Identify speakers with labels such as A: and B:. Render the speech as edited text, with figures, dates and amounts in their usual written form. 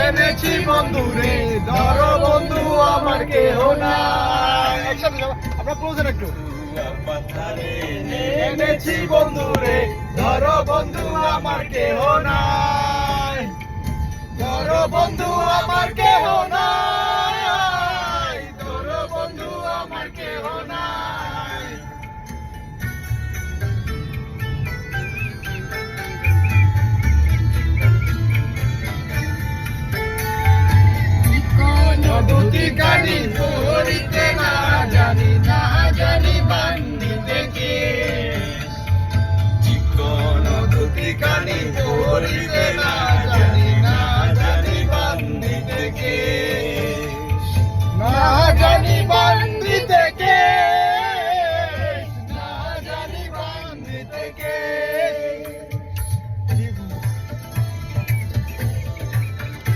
A: এনেছি বন্ধুরে, ধরো বন্ধু আমার কেহ নাই। একসাথে আমরা ক্লোজার একটু। এনেছি বন্ধুরে, ধরো বন্ধু আমার কেহ নাই, ধরো বন্ধু আমার কেহ নাই, ধরো বন্ধু আমার কেহ নাই। দুটি কানি পড়িতে না জানি, না জানি বান্ধিতে কেশ। চিকন দুটি কানি পড়িতে না